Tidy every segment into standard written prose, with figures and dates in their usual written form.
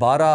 12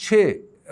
6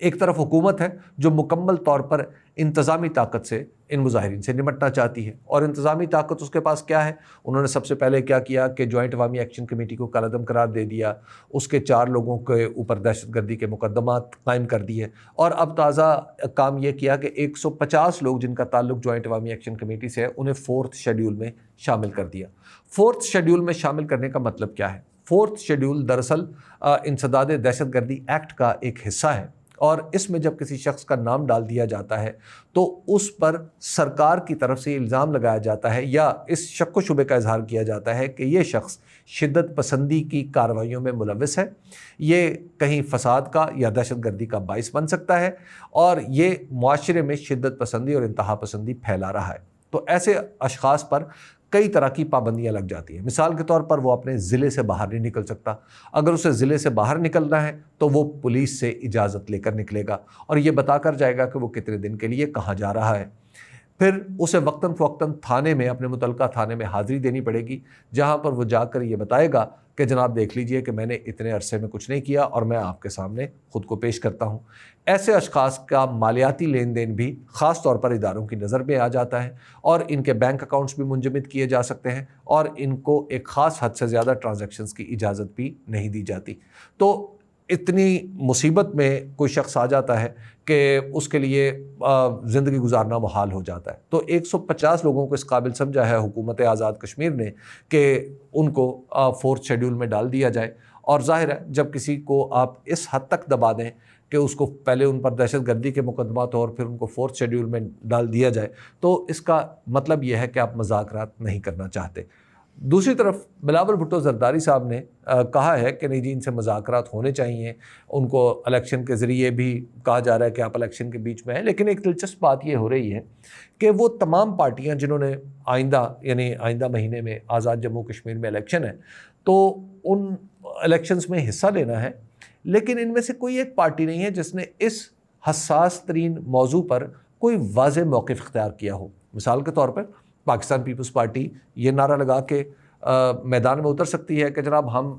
ایک طرف حکومت ہے جو مکمل طور پر انتظامی طاقت سے ان مظاہرین سے نمٹنا چاہتی ہے، اور انتظامی طاقت اس کے پاس کیا ہے؟ انہوں نے سب سے پہلے کیا کیا کہ جوائنٹ عوامی ایکشن کمیٹی کو کالعدم قرار دے دیا، اس کے 4 لوگوں کے اوپر دہشت گردی کے مقدمات قائم کر دیے، اور اب تازہ کام یہ کیا کہ 150 لوگ جن کا تعلق جوائنٹ عوامی ایکشن کمیٹی سے ہے انہیں 4تھ شیڈیول میں شامل کر دیا۔ 4تھ شیڈیول میں شامل کرنے کا مطلب کیا ہے؟ 4تھ شیڈیول دراصل انسداد دہشت گردی ایکٹ کا ایک حصہ ہے، اور اس میں جب کسی شخص کا نام ڈال دیا جاتا ہے تو اس پر سرکار کی طرف سے الزام لگایا جاتا ہے یا اس شک و شبے کا اظہار کیا جاتا ہے کہ یہ شخص شدت پسندی کی کارروائیوں میں ملوث ہے، یہ کہیں فساد کا یا دہشت گردی کا باعث بن سکتا ہے، اور یہ معاشرے میں شدت پسندی اور انتہا پسندی پھیلا رہا ہے۔ تو ایسے اشخاص پر کئی طرح کی پابندیاں لگ جاتی ہیں۔ مثال کے طور پر وہ اپنے ضلع سے باہر نہیں نکل سکتا، اگر اسے ضلع سے باہر نکلنا ہے تو وہ پولیس سے اجازت لے کر نکلے گا اور یہ بتا کر جائے گا کہ وہ کتنے دن کے لیے کہاں جا رہا ہے۔ پھر اسے وقتاً فوقتاً تھانے میں، اپنے متعلقہ تھانے میں حاضری دینی پڑے گی، جہاں پر وہ جا کر یہ بتائے گا کہ جناب دیکھ لیجئے کہ میں نے اتنے عرصے میں کچھ نہیں کیا اور میں آپ کے سامنے خود کو پیش کرتا ہوں۔ ایسے اشخاص کا مالیاتی لین دین بھی خاص طور پر اداروں کی نظر میں آ جاتا ہے، اور ان کے بینک اکاؤنٹس بھی منجمد کیے جا سکتے ہیں، اور ان کو ایک خاص حد سے زیادہ ٹرانزیکشنز کی اجازت بھی نہیں دی جاتی۔ تو اتنی مصیبت میں کوئی شخص آ جاتا ہے کہ اس کے لیے زندگی گزارنا محال ہو جاتا ہے۔ تو 150 لوگوں کو اس قابل سمجھا ہے حکومت آزاد کشمیر نے کہ ان کو 4تھ شیڈیول میں ڈال دیا جائے، اور ظاہر ہے جب کسی کو آپ اس حد تک دبا دیں کہ اس کو پہلے ان پر دہشت گردی کے مقدمات اور پھر ان کو 4تھ شیڈیول میں ڈال دیا جائے، تو اس کا مطلب یہ ہے کہ آپ مذاکرات نہیں کرنا چاہتے۔ دوسری طرف بلاول بھٹو زرداری صاحب نے کہا ہے کہ نہیں جی ان سے مذاکرات ہونے چاہیے، ان کو الیکشن کے ذریعے بھی کہا جا رہا ہے کہ آپ الیکشن کے بیچ میں ہیں، لیکن ایک دلچسپ بات یہ ہو رہی ہے کہ وہ تمام پارٹیاں جنہوں نے آئندہ مہینے میں آزاد جموں کشمیر میں الیکشن ہے تو ان الیکشنز میں حصہ لینا ہے، لیکن ان میں سے کوئی ایک پارٹی نہیں ہے جس نے اس حساس ترین موضوع پر کوئی واضح موقف اختیار کیا ہو۔ مثال کے طور پر پاکستان پیپلز پارٹی یہ نعرہ لگا کے میدان میں اتر سکتی ہے کہ جناب ہم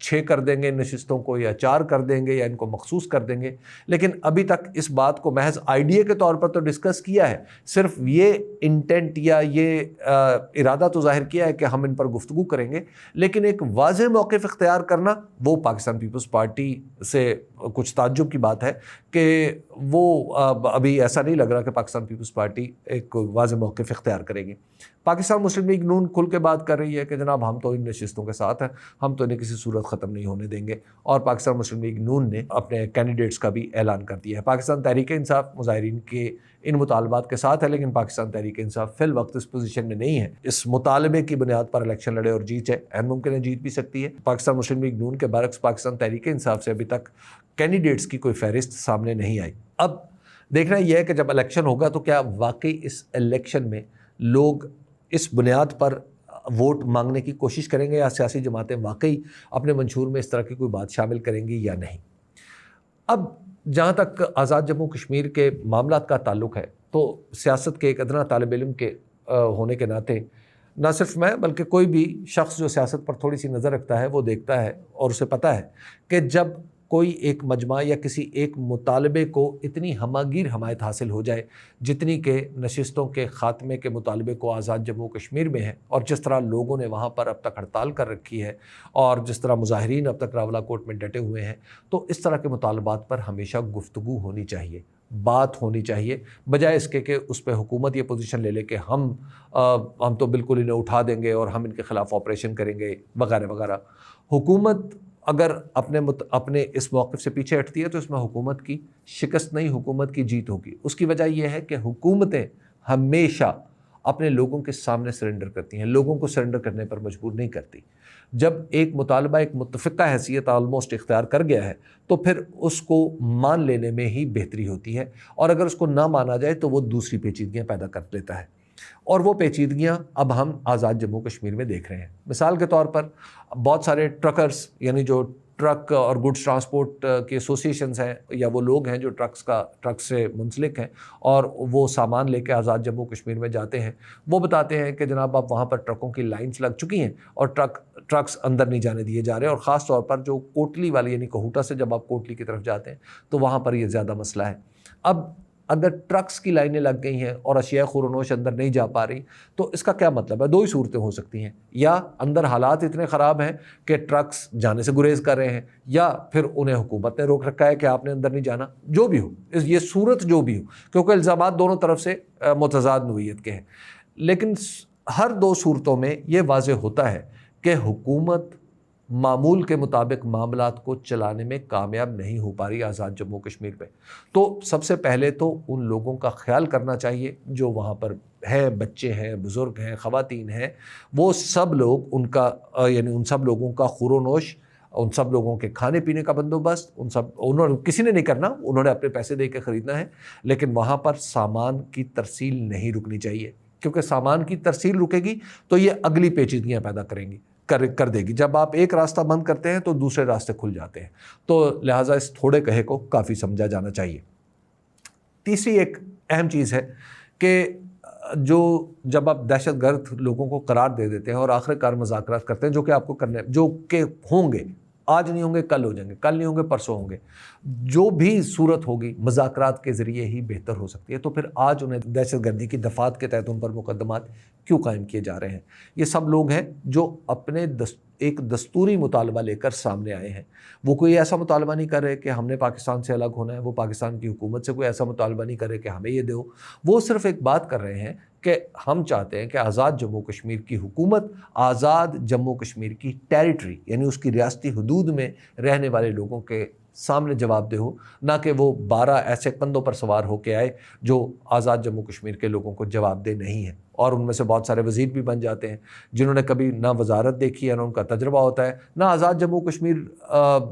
6 کر دیں گے نشستوں کو، یا 4 کر دیں گے، یا ان کو مخصوص کر دیں گے، لیکن ابھی تک اس بات کو محض آئیڈیا کے طور پر تو ڈسکس کیا ہے، صرف یہ انٹینٹ یا یہ ارادہ تو ظاہر کیا ہے کہ ہم ان پر گفتگو کریں گے، لیکن ایک واضح موقف اختیار کرنا وہ پاکستان پیپلز پارٹی سے کچھ تعجب کی بات ہے کہ وہ ابھی ایسا نہیں لگ رہا کہ پاکستان پیپلز پارٹی ایک واضح موقف اختیار کرے گی۔ پاکستان مسلم لیگ نون کھل کے بات کر رہی ہے کہ جناب ہم تو ان نشستوں کے ساتھ ہیں، ہم تو انہیں کسی صورت ختم نہیں ہونے دیں گے، اور پاکستان مسلم لیگ نون نے اپنے کینڈیڈیٹس کا بھی اعلان کر دیا ہے۔ پاکستان تحریک انصاف مظاہرین کے ان مطالبات کے ساتھ ہے، لیکن پاکستان تحریک انصاف فی الوقت اس پوزیشن میں نہیں ہے اس مطالبے کی بنیاد پر الیکشن لڑے اور جیت جائے، عین ممکن ہے جیت بھی سکتی ہے۔ پاکستان مسلم لیگ نون کے برعکس پاکستان تحریک انصاف سے ابھی تک کینڈیڈیٹس کی کوئی فہرست سامنے نہیں آئی۔ اب دیکھنا یہ ہے کہ جب الیکشن ہوگا تو کیا واقعی اس الیکشن میں لوگ اس بنیاد پر ووٹ مانگنے کی کوشش کریں گے، یا سیاسی جماعتیں واقعی اپنے منشور میں اس طرح کی کوئی بات شامل کریں گی یا نہیں۔ اب جہاں تک آزاد جموں کشمیر کے معاملات کا تعلق ہے تو سیاست کے ایک ادنا طالب علم کے ہونے کے ناطے نہ صرف میں بلکہ کوئی بھی شخص جو سیاست پر تھوڑی سی نظر رکھتا ہے وہ دیکھتا ہے اور اسے پتہ ہے کہ جب کوئی ایک مجمع یا کسی ایک مطالبے کو اتنی ہماگیر حمایت حاصل ہو جائے جتنی کہ نشستوں کے خاتمے کے مطالبے کو آزاد جموں کشمیر میں ہے، اور جس طرح لوگوں نے وہاں پر اب تک ہڑتال کر رکھی ہے اور جس طرح مظاہرین اب تک راولہ کوٹ میں ڈٹے ہوئے ہیں، تو اس طرح کے مطالبات پر ہمیشہ گفتگو ہونی چاہیے، بات ہونی چاہیے، بجائے اس کے کہ اس پہ حکومت یہ پوزیشن لے لے کہ ہم تو بالکل انہیں اٹھا دیں گے اور ہم ان کے خلاف آپریشن کریں گے وغیرہ وغیرہ۔ حکومت اگر اپنے اس موقف سے پیچھے ہٹتی ہے تو اس میں حکومت کی شکست نہیں، حکومت کی جیت ہوگی۔ اس کی وجہ یہ ہے کہ حکومتیں ہمیشہ اپنے لوگوں کے سامنے سرنڈر کرتی ہیں، لوگوں کو سرنڈر کرنے پر مجبور نہیں کرتی۔ جب ایک مطالبہ ایک متفقہ حیثیت آلموسٹ اختیار کر گیا ہے تو پھر اس کو مان لینے میں ہی بہتری ہوتی ہے، اور اگر اس کو نہ مانا جائے تو وہ دوسری پیچیدگیاں پیدا کر لیتا ہے، اور وہ پیچیدگیاں اب ہم آزاد جموں کشمیر میں دیکھ رہے ہیں۔ مثال کے طور پر بہت سارے ٹرکرز، یعنی جو ٹرک اور گڈس ٹرانسپورٹ کے ایسوسیشنز ہیں یا وہ لوگ ہیں جو ٹرک سے منسلک ہیں اور وہ سامان لے کے آزاد جموں کشمیر میں جاتے ہیں، وہ بتاتے ہیں کہ جناب اب وہاں پر ٹرکوں کی لائنز لگ چکی ہیں اور ٹرکس اندر نہیں جانے دیے جا رہے، اور خاص طور پر جو کوٹلی والی یعنی کوہوٹا سے جب آپ کوٹلی کی طرف جاتے ہیں تو وہاں پر یہ زیادہ مسئلہ ہے۔ اب اگر ٹرکس کی لائنیں لگ گئی ہیں اور اشیاء خورونوش اندر نہیں جا پا رہی تو اس کا کیا مطلب ہے؟ دو ہی صورتیں ہو سکتی ہیں، یا اندر حالات اتنے خراب ہیں کہ ٹرکس جانے سے گریز کر رہے ہیں، یا پھر انہیں حکومت نے روک رکھا ہے کہ آپ نے اندر نہیں جانا۔ جو بھی ہو، یہ صورت جو بھی ہو، کیونکہ الزامات دونوں طرف سے متضاد نوعیت کے ہیں، لیکن ہر دو صورتوں میں یہ واضح ہوتا ہے کہ حکومت معمول کے مطابق معاملات کو چلانے میں کامیاب نہیں ہو پا رہی آزاد جموں کشمیر میں۔ تو سب سے پہلے تو ان لوگوں کا خیال کرنا چاہیے جو وہاں پر ہیں، بچے ہیں، بزرگ ہیں، خواتین ہیں، وہ سب لوگ ان سب لوگوں کا خورونوش، ان سب لوگوں کے کھانے پینے کا بندوبست کسی نے نہیں کرنا، انہوں نے اپنے پیسے دے کے خریدنا ہے، لیکن وہاں پر سامان کی ترسیل نہیں رکنی چاہیے، کیونکہ سامان کی ترسیل رکے گی تو یہ اگلی پیچیدگیاں پیدا کر دے گی۔ جب آپ ایک راستہ بند کرتے ہیں تو دوسرے راستے کھل جاتے ہیں، تو لہٰذا اس تھوڑے کہے کو کافی سمجھا جانا چاہیے۔ تیسری ایک اہم چیز ہے کہ جب آپ دہشت گرد لوگوں کو قرار دے دیتے ہیں اور آخر کار مذاکرات کرتے ہیں جو کہ آپ کو جو کہ ہوں گے، آج نہیں ہوں گے کل ہو جائیں گے، کل نہیں ہوں گے پرسوں ہوں گے، جو بھی صورت ہوگی مذاکرات کے ذریعے ہی بہتر ہو سکتی ہے، تو پھر آج انہیں دہشت گردی کی دفعات کے تحت ان پر مقدمات کیوں قائم کیے جا رہے ہیں؟ یہ سب لوگ ہیں جو اپنے ایک دستوری مطالبہ لے کر سامنے آئے ہیں۔ وہ کوئی ایسا مطالبہ نہیں کر رہے کہ ہم نے پاکستان سے الگ ہونا ہے، وہ پاکستان کی حکومت سے کوئی ایسا مطالبہ نہیں کر رہے کہ ہمیں یہ دو، وہ صرف ایک بات کر رہے ہیں کہ ہم چاہتے ہیں کہ آزاد جموں کشمیر کی حکومت آزاد جموں کشمیر کی ٹیریٹری یعنی اس کی ریاستی حدود میں رہنے والے لوگوں کے سامنے جواب دہ ہو، نہ کہ وہ 12 ایسے کندھوں پر سوار ہو کے آئے جو آزاد جموں کشمیر کے لوگوں کو جواب دہ نہیں ہیں، اور ان میں سے بہت سارے وزیر بھی بن جاتے ہیں جنہوں نے کبھی نہ وزارت دیکھی ہے، نہ ان کا تجربہ ہوتا ہے، نہ آزاد جموں کشمیر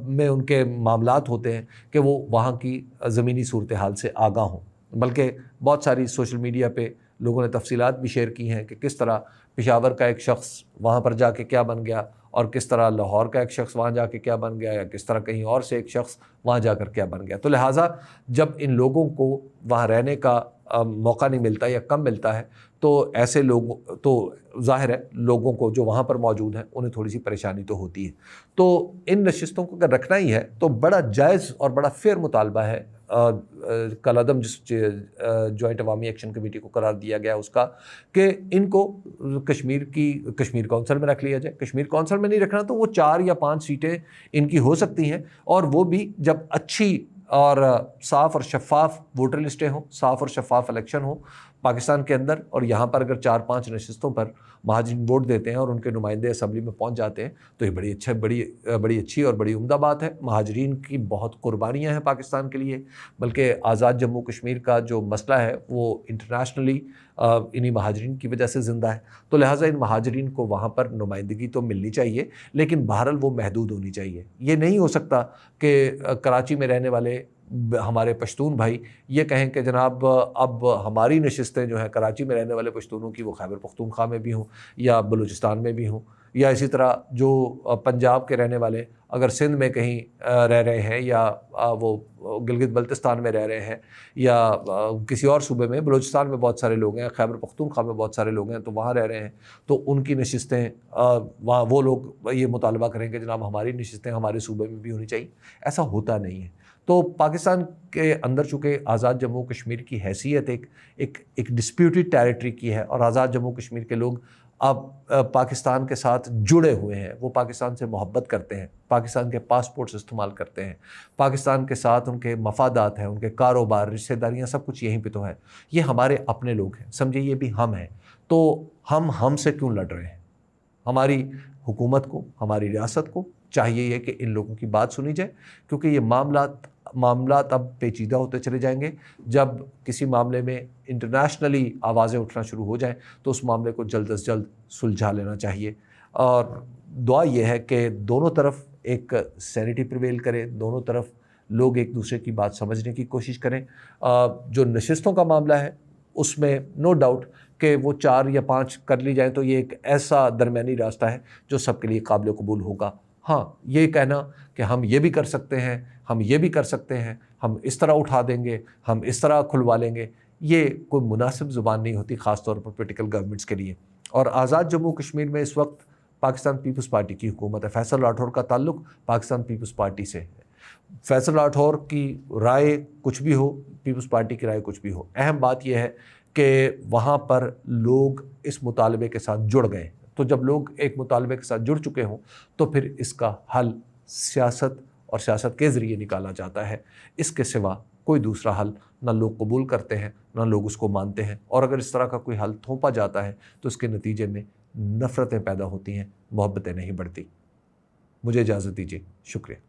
میں ان کے معاملات ہوتے ہیں کہ وہ وہاں کی زمینی صورتحال سے آگاہ ہوں، بلکہ بہت ساری سوشل میڈیا پہ لوگوں نے تفصیلات بھی شیئر کی ہیں کہ کس طرح پشاور کا ایک شخص وہاں پر جا کے کیا بن گیا، اور کس طرح لاہور کا ایک شخص وہاں جا کے کیا بن گیا، یا کس طرح کہیں اور سے ایک شخص وہاں جا کر کیا بن گیا۔ تو لہٰذا جب ان لوگوں کو وہاں رہنے کا موقع نہیں ملتا یا کم ملتا ہے تو ایسے لوگوں تو ظاہر ہے لوگوں کو جو وہاں پر موجود ہیں انہیں تھوڑی سی پریشانی تو ہوتی ہے۔ تو ان نشستوں کو اگر رکھنا ہی ہے تو بڑا جائز اور بڑا فیئر مطالبہ ہے کالعدم جس جوائنٹ عوامی ایکشن کمیٹی کو قرار دیا گیا اس کا، کہ ان کو کشمیر کونسل میں رکھ لیا جائے۔ کشمیر کونسل میں نہیں رکھنا تو وہ 4 یا 5 سیٹیں ان کی ہو سکتی ہیں، اور وہ بھی جب اچھی اور صاف اور شفاف ووٹر لسٹیں ہوں، صاف اور شفاف الیکشن ہوں پاکستان کے اندر، اور یہاں پر اگر 4-5 نشستوں پر مہاجرین ووٹ دیتے ہیں اور ان کے نمائندے اسمبلی میں پہنچ جاتے ہیں تو یہ بڑی اچھی اور بڑی عمدہ بات ہے۔ مہاجرین کی بہت قربانیاں ہیں پاکستان کے لیے، بلکہ آزاد جموں کشمیر کا جو مسئلہ ہے وہ انٹرنیشنلی انہی مہاجرین کی وجہ سے زندہ ہے، تو لہٰذا ان مہاجرین کو وہاں پر نمائندگی تو ملنی چاہیے، لیکن بہرحال وہ محدود ہونی چاہیے۔ یہ نہیں ہو سکتا کہ کراچی میں رہنے والے ہمارے پشتون بھائی یہ کہیں کہ جناب اب ہماری نشستیں جو ہیں کراچی میں رہنے والے پشتونوں کی وہ خیبر پختونخوا میں بھی ہوں یا بلوچستان میں بھی ہوں، یا اسی طرح جو پنجاب کے رہنے والے اگر سندھ میں کہیں رہ رہے ہیں یا وہ گلگت بلتستان میں رہ رہے ہیں یا کسی اور صوبے میں، بلوچستان میں بہت سارے لوگ ہیں، خیبر پختونخوا میں بہت سارے لوگ ہیں تو وہاں رہ رہے ہیں، تو ان کی نشستیں وہاں وہ لوگ یہ مطالبہ کریں کہ جناب ہماری نشستیں ہمارے صوبے میں بھی ہونی چاہیے۔ ایسا ہوتا نہیں ہے۔ تو پاکستان کے اندر چونکہ آزاد جموں کشمیر کی حیثیت ایک ڈسپیوٹڈ ٹیریٹری کی ہے، اور آزاد جموں کشمیر کے لوگ اب پاکستان کے ساتھ جڑے ہوئے ہیں، وہ پاکستان سے محبت کرتے ہیں، پاکستان کے پاسپورٹس استعمال کرتے ہیں، پاکستان کے ساتھ ان کے مفادات ہیں، ان کے کاروبار، رشتہ داریاں، سب کچھ یہیں پہ تو ہے۔ یہ ہمارے اپنے لوگ ہیں، سمجھے، یہ بھی ہم ہیں، تو ہم سے کیوں لڑ رہے ہیں؟ ہماری حکومت کو، ہماری ریاست کو چاہیے یہ کہ ان لوگوں کی بات سنی جائے، کیونکہ یہ معاملات اب پیچیدہ ہوتے چلے جائیں گے۔ جب کسی معاملے میں انٹرنیشنلی آوازیں اٹھنا شروع ہو جائیں تو اس معاملے کو جلد از جلد سلجھا لینا چاہیے، اور دعا یہ ہے کہ دونوں طرف ایک سینٹی پریویل کرے، دونوں طرف لوگ ایک دوسرے کی بات سمجھنے کی کوشش کریں۔ جو نشستوں کا معاملہ ہے اس میں نو ڈاؤٹ کہ وہ 4 یا 5 کر لی جائیں تو یہ ایک ایسا درمیانی راستہ ہے جو سب کے لیے قابل قبول ہوگا۔ ہاں یہ کہنا کہ ہم یہ بھی کر سکتے ہیں، ہم یہ بھی کر سکتے ہیں، ہم اس طرح اٹھا دیں گے، ہم اس طرح کھلوا لیں گے، یہ کوئی مناسب زبان نہیں ہوتی، خاص طور پر پولیٹیکل گورنمنٹس کے لیے۔ اور آزاد جموں کشمیر میں اس وقت پاکستان پیپلز پارٹی کی حکومت ہے، فیصل راٹھور کا تعلق پاکستان پیپلز پارٹی سے ہے۔ فیصل راٹھور کی رائے کچھ بھی ہو، پیپلز پارٹی کی رائے کچھ بھی ہو، اہم بات یہ ہے کہ وہاں پر لوگ اس مطالبے کے ساتھ جڑ گئے۔ تو جب لوگ ایک مطالبے کے ساتھ جڑ چکے ہوں تو پھر اس کا حل سیاست اور سیاست کے ذریعے نکالا جاتا ہے، اس کے سوا کوئی دوسرا حل نہ لوگ قبول کرتے ہیں نہ لوگ اس کو مانتے ہیں۔ اور اگر اس طرح کا کوئی حل تھوپا جاتا ہے تو اس کے نتیجے میں نفرتیں پیدا ہوتی ہیں، محبتیں نہیں بڑھتی۔ مجھے اجازت دیجیے، شکریہ۔